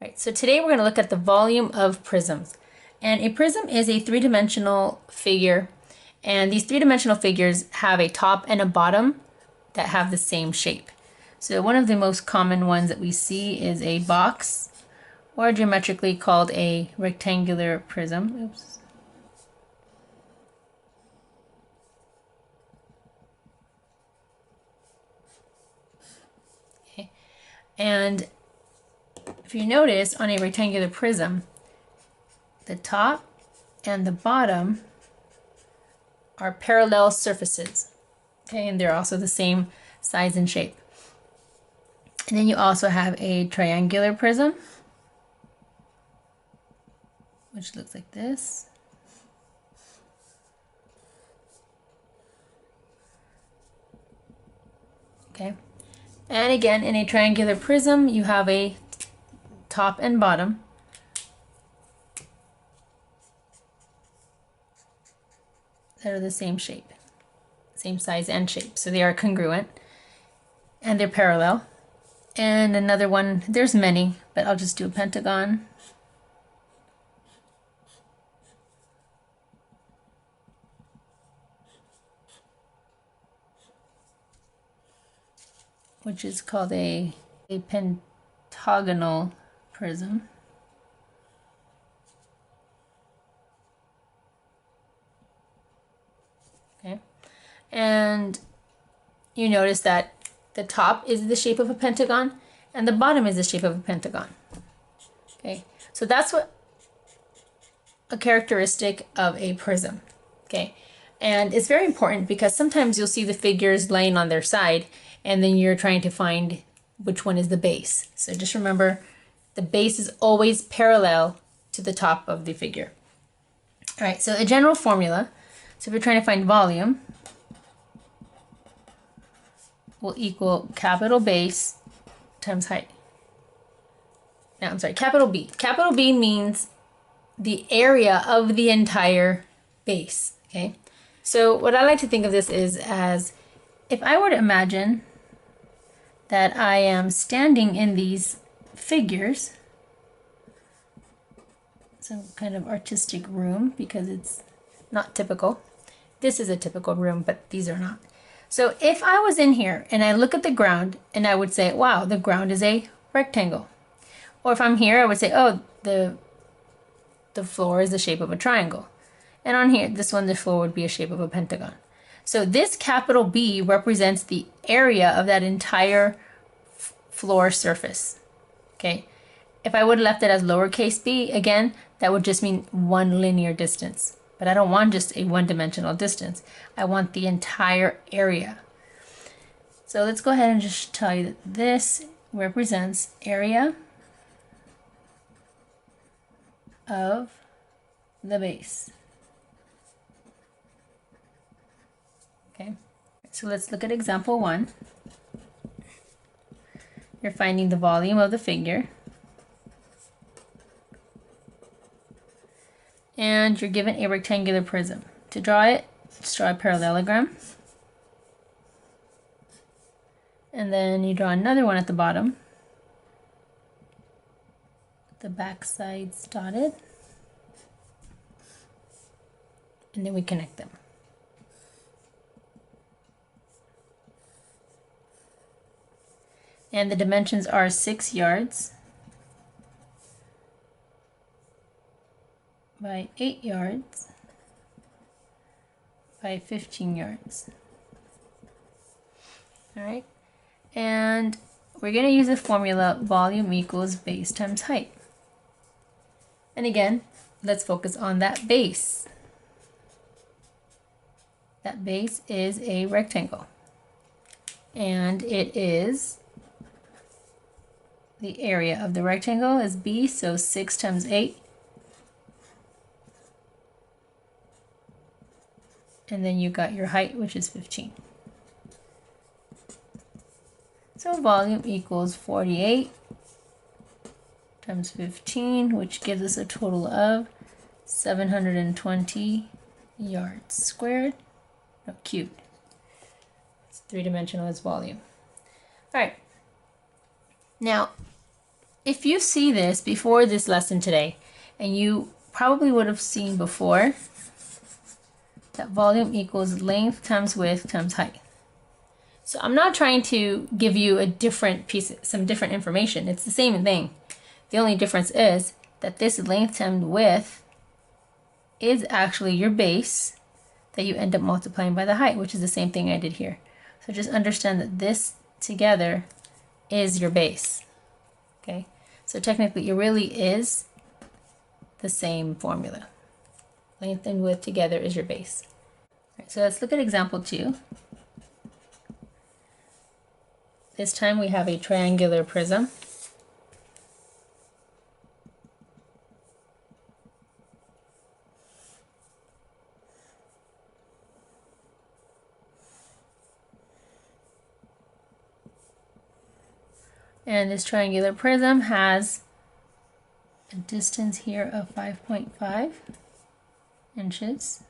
Right, so today we're going to look at the volume of prisms. And a prism is a three-dimensional figure, and these three-dimensional figures have a top and a bottom that have the same shape. So one of the most common ones that we see is a box, or geometrically called a rectangular prism. Oops. Okay. And if you notice on a rectangular prism, the top and the bottom are parallel surfaces. Okay, and they're also the same size and shape. And then you also have a triangular prism, which looks like this. Okay, and again, in a triangular prism, you have a top and bottom. That are the same shape, same size and shape. So they are congruent and they're parallel. And another one, there's many, but I'll just do a pentagon. Which is called a pentagonal prism. Okay, and you notice that the top is the shape of a pentagon and the bottom is the shape of a pentagon. Okay, so that's what a characteristic of a prism. Okay, and it's very important because sometimes you'll see the figures laying on their side and then you're trying to find which one is the base. So just remember, the base is always parallel to the top of the figure. All right, so a general formula. So if you're trying to find volume, will equal capital base times height. Now, I'm sorry, capital B. Capital B means the area of the entire base, okay? So what I like to think of this is as if I were to imagine that I am standing in these figures, some kind of artistic room because it's not typical. This is a typical room, but these are not. So if I was in here and I look at the ground and I would say, wow, the ground is a rectangle. Or if I'm here, I would say, oh, the floor is the shape of a triangle. And on here, this one, the floor would be a shape of a pentagon. So this capital B represents the area of that entire floor surface. Okay. If I would have left it as lowercase b, again, that would just mean one linear distance. But I don't want just a one-dimensional distance. I want the entire area. So let's go ahead and just tell you that this represents area of the base. Okay, so let's look at example 1. You're finding the volume of the figure. And you're given a rectangular prism. To draw it, just draw a parallelogram. And then you draw another one at the bottom. The back sides dotted. And then we connect them. And the dimensions are 6 yards by 8 yards by 15 yards. All right, and we're going to use the formula volume equals base times height. And again, let's focus on that base. That base is a rectangle, and it is the area of the rectangle is B, so 6 times 8. And then you got your height, which is 15. So volume equals 48 times 15, which gives us a total of 720 yards squared, no, cubed. It's three-dimensional as volume. All right. Now, if you see this before this lesson today, and you probably would have seen before that volume equals length times width times height. So I'm not trying to give you a different piece, some different information. It's the same thing. The only difference is that this length times width is actually your base that you end up multiplying by the height, which is the same thing I did here. So just understand that this together is your base. Okay, so technically it really is the same formula. Length and width together is your base. All right, so let's look at example 2. This time we have a triangular prism. And this triangular prism has a distance here of 5.5 inches.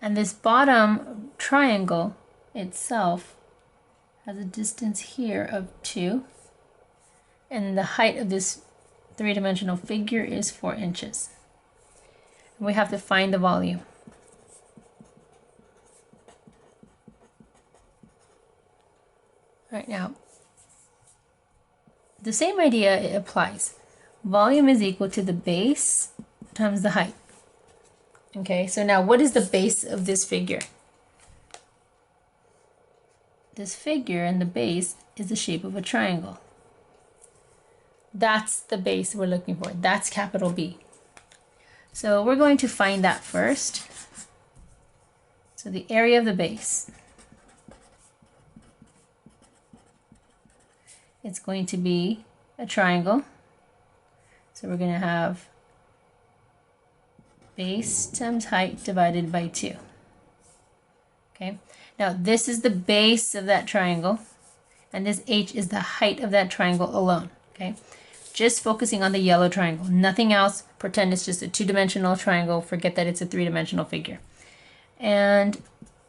And this bottom triangle itself has a distance here of 2. And the height of this three-dimensional figure is 4 inches. And we have to find the volume. All right, now, the same idea applies. Volume is equal to the base times the height. Okay, so now what is the base of this figure? This figure and the base is the shape of a triangle. That's the base we're looking for. That's capital B. So we're going to find that first. So the area of the base. It's going to be a triangle. So we're going to have base times height divided by 2. Okay. Now this is the base of that triangle, and this h is the height of that triangle alone. Okay. Just focusing on the yellow triangle, nothing else. Pretend it's just a two-dimensional triangle. Forget that it's a three-dimensional figure. And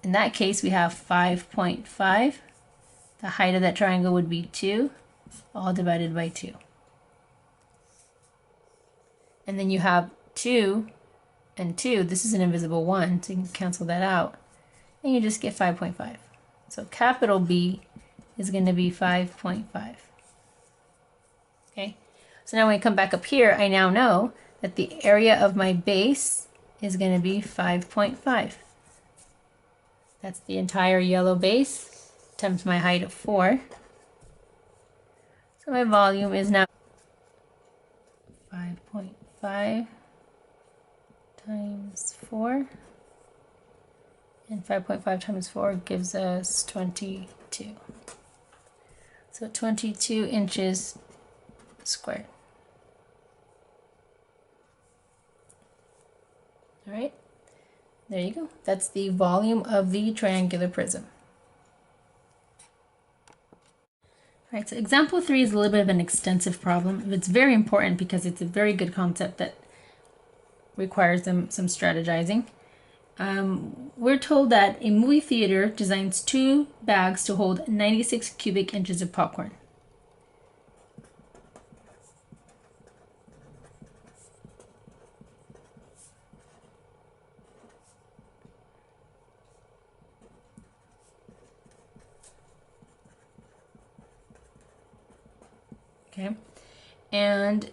in that case, we have 5.5. The height of that triangle would be 2, all divided by 2. And then you have 2 and 2. This is an invisible 1, so you can cancel that out. And you just get 5.5. So capital B is going to be 5.5. Okay. So now when I come back up here, I now know that the area of my base is going to be 5.5. That's the entire yellow base times my height of 4. So my volume is now 5.5 times 4. And 5.5 times 4 gives us 22. So 22 inches squared. All right, there you go. That's the volume of the triangular prism. All right, so example 3 is a little bit of an extensive problem. It's very important because it's a very good concept that requires some strategizing. We're told that a movie theater designs 2 bags to hold 96 cubic inches of popcorn. Okay, and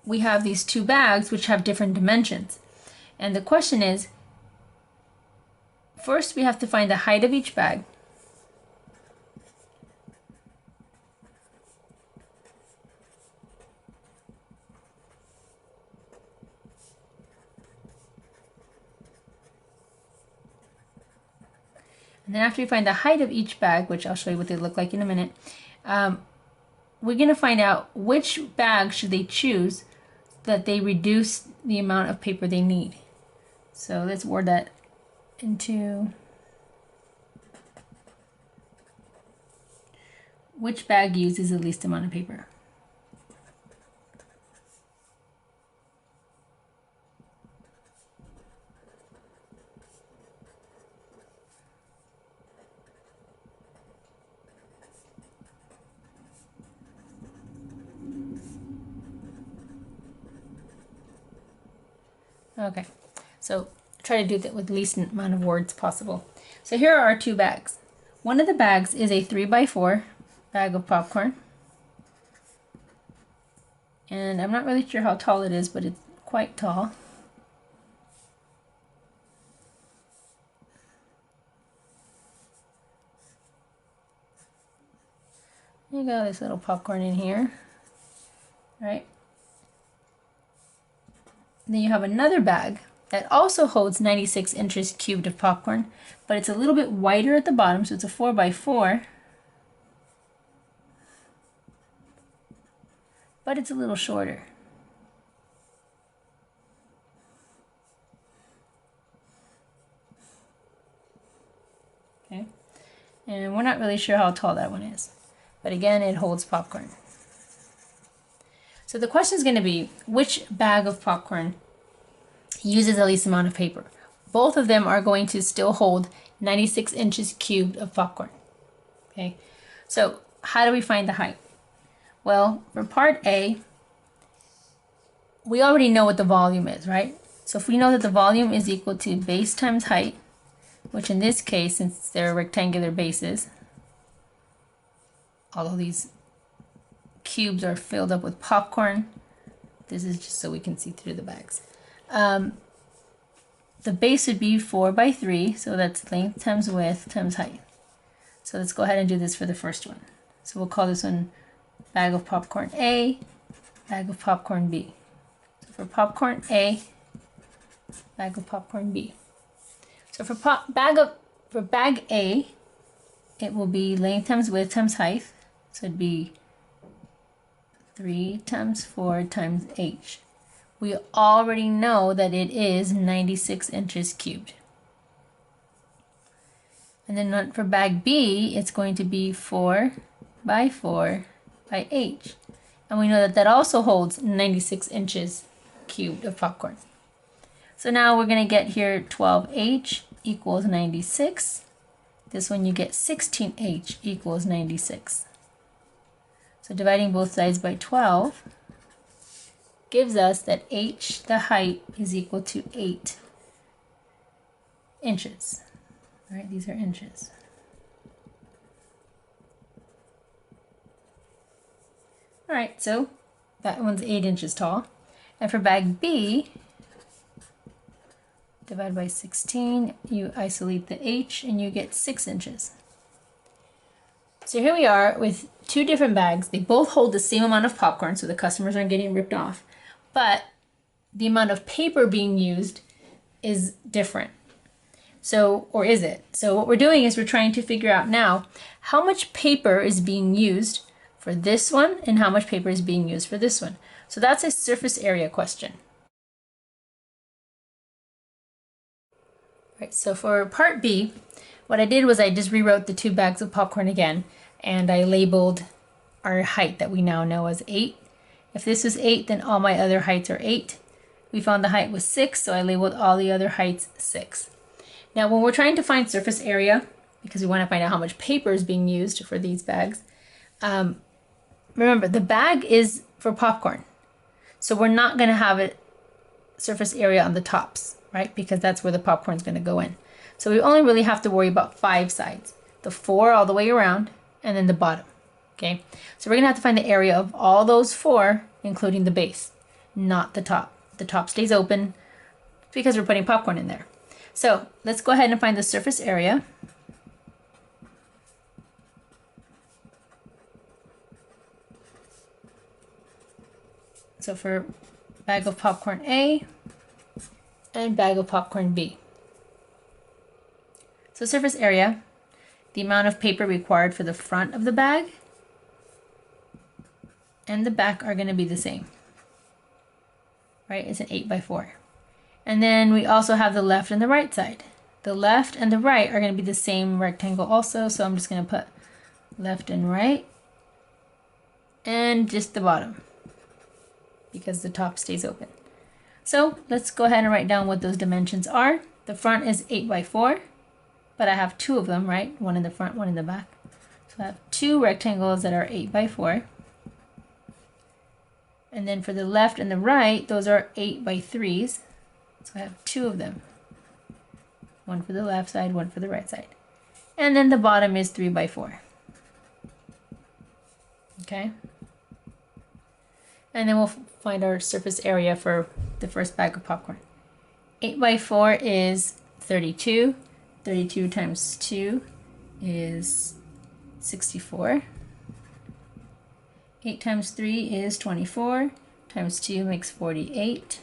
we have these 2 bags which have different dimensions. And the question is, first we have to find the height of each bag. And then after we find the height of each bag, which I'll show you what they look like in a minute, we're going to find out which bag should they choose that they reduce the amount of paper they need. So let's word that into which bag uses the least amount of paper. Okay, so try to do that with the least amount of words possible. So here are our two bags. One of the bags is a 3x4 bag of popcorn. And I'm not really sure how tall it is, but it's quite tall. You got this little popcorn in here, right? Then you have another bag that also holds 96 inches cubed of popcorn, but it's a little bit wider at the bottom, so it's a 4x4, but it's a little shorter. Okay, and we're not really sure how tall that one is, but again, it holds popcorn. So the question is going to be, which bag of popcorn uses the least amount of paper? Both of them are going to still hold 96 inches cubed of popcorn. Okay, so how do we find the height? Well, for part A, we already know what the volume is, right? So if we know that the volume is equal to base times height, which in this case, since they're rectangular bases, although these cubes are filled up with popcorn, this is just so we can see through the bags. The base would be 4x3, so that's length times width times height. So let's go ahead and do this for the first one. So we'll call this one bag of popcorn A, bag of popcorn B. So for popcorn A, bag of popcorn B. So for bag A, it will be length times width times height. So it'd be 3 times 4 times h. We already know that it is 96 inches cubed. And then for bag B, it's going to be 4 by 4 by h. And we know that that also holds 96 inches cubed of popcorn. So now we're going to get here 12h equals 96. This one you get 16h equals 96. So dividing both sides by 12 gives us that h, the height, is equal to 8 inches. All right, these are inches. All right, so that one's 8 inches tall. And for bag B, divide by 16, you isolate the h, and you get 6 inches. So here we are with two different bags. They both hold the same amount of popcorn, so the customers aren't getting ripped off. But the amount of paper being used is different. So, or is it? So what we're doing is we're trying to figure out now how much paper is being used for this one and how much paper is being used for this one. So that's a surface area question. Right, so for part B, what I did was I just rewrote the two bags of popcorn again, and I labeled our height that we now know as 8. If this was 8, then all my other heights are 8. We found the height was 6, so I labeled all the other heights 6. Now when we're trying to find surface area, because we want to find out how much paper is being used for these bags, remember the bag is for popcorn. So we're not going to have a surface area on the tops, right? Because that's where the popcorn is going to go in. So we only really have to worry about 5 sides. The 4 all the way around, and then the bottom. Okay, so we're going to have to find the area of all those 4, including the base, not the top. The top stays open because we're putting popcorn in there. So let's go ahead and find the surface area. So for bag of popcorn A and bag of popcorn B. So surface area, the amount of paper required for the front of the bag and the back are going to be the same, right? It's an 8x4. And then we also have the left and the right side. The left and the right are going to be the same rectangle also, so I'm just going to put left and right and just the bottom because the top stays open. So let's go ahead and write down what those dimensions are. The front is 8x4, but I have 2 of them, right? One in the front, one in the back. So I have 2 rectangles that are 8x4. And then for the left and the right, those are 8x3s. So I have two of them. One for the left side, one for the right side. And then the bottom is 3 by 4. Okay? And then we'll find our surface area for the first bag of popcorn. 8 by 4 is 32. 32 times 2 is 64. 8 times 3 is 24. Times 2 makes 48.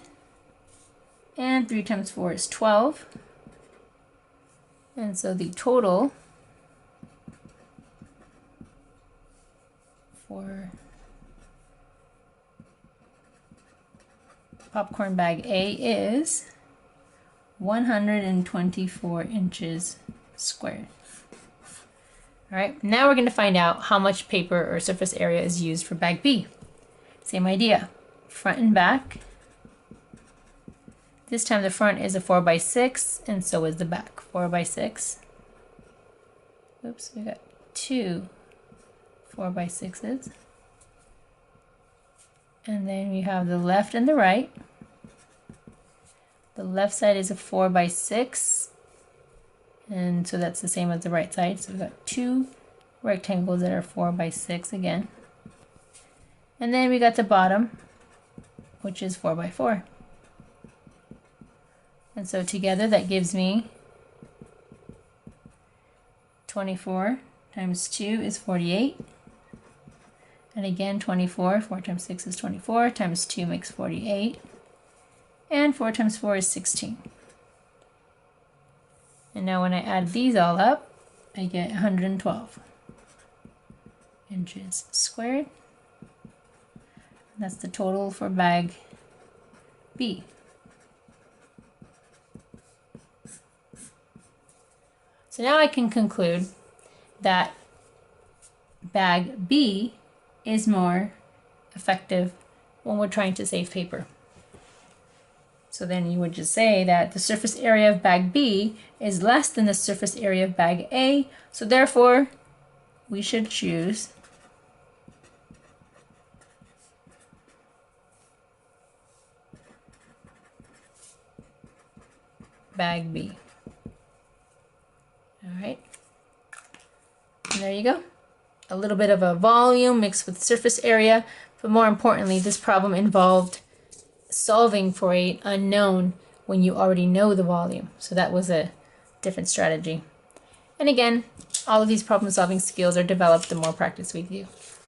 And 3 times 4 is 12. And so the total for popcorn bag A is 124 inches squared. All right, now we're going to find out how much paper or surface area is used for bag B. Same idea, front and back. This time the front is a 4 by 6 and so is the back, 4 by 6. Oops, we got two 4 by 6s. And then we have the left and the right. The left side is a 4 by 6. And so that's the same as the right side. So we've got two rectangles that are 4 by 6 again. And then we got the bottom, which is 4 by 4. And so together that gives me 24 times 2 is 48. And again 24, 4 times 6 is 24, times 2 makes 48. And 4 times 4 is 16. And now when I add these all up, I get 112 inches squared. And that's the total for bag B. So now I can conclude that bag B is more effective when we're trying to save paper. So then you would just say that the surface area of bag B is less than the surface area of bag A, so therefore we should choose bag B. All right, and there you go. A little bit of a volume mixed with surface area, but more importantly, this problem involved solving for an unknown when you already know the volume. So that was a different strategy. And again, all of these problem solving skills are developed the more practice we do.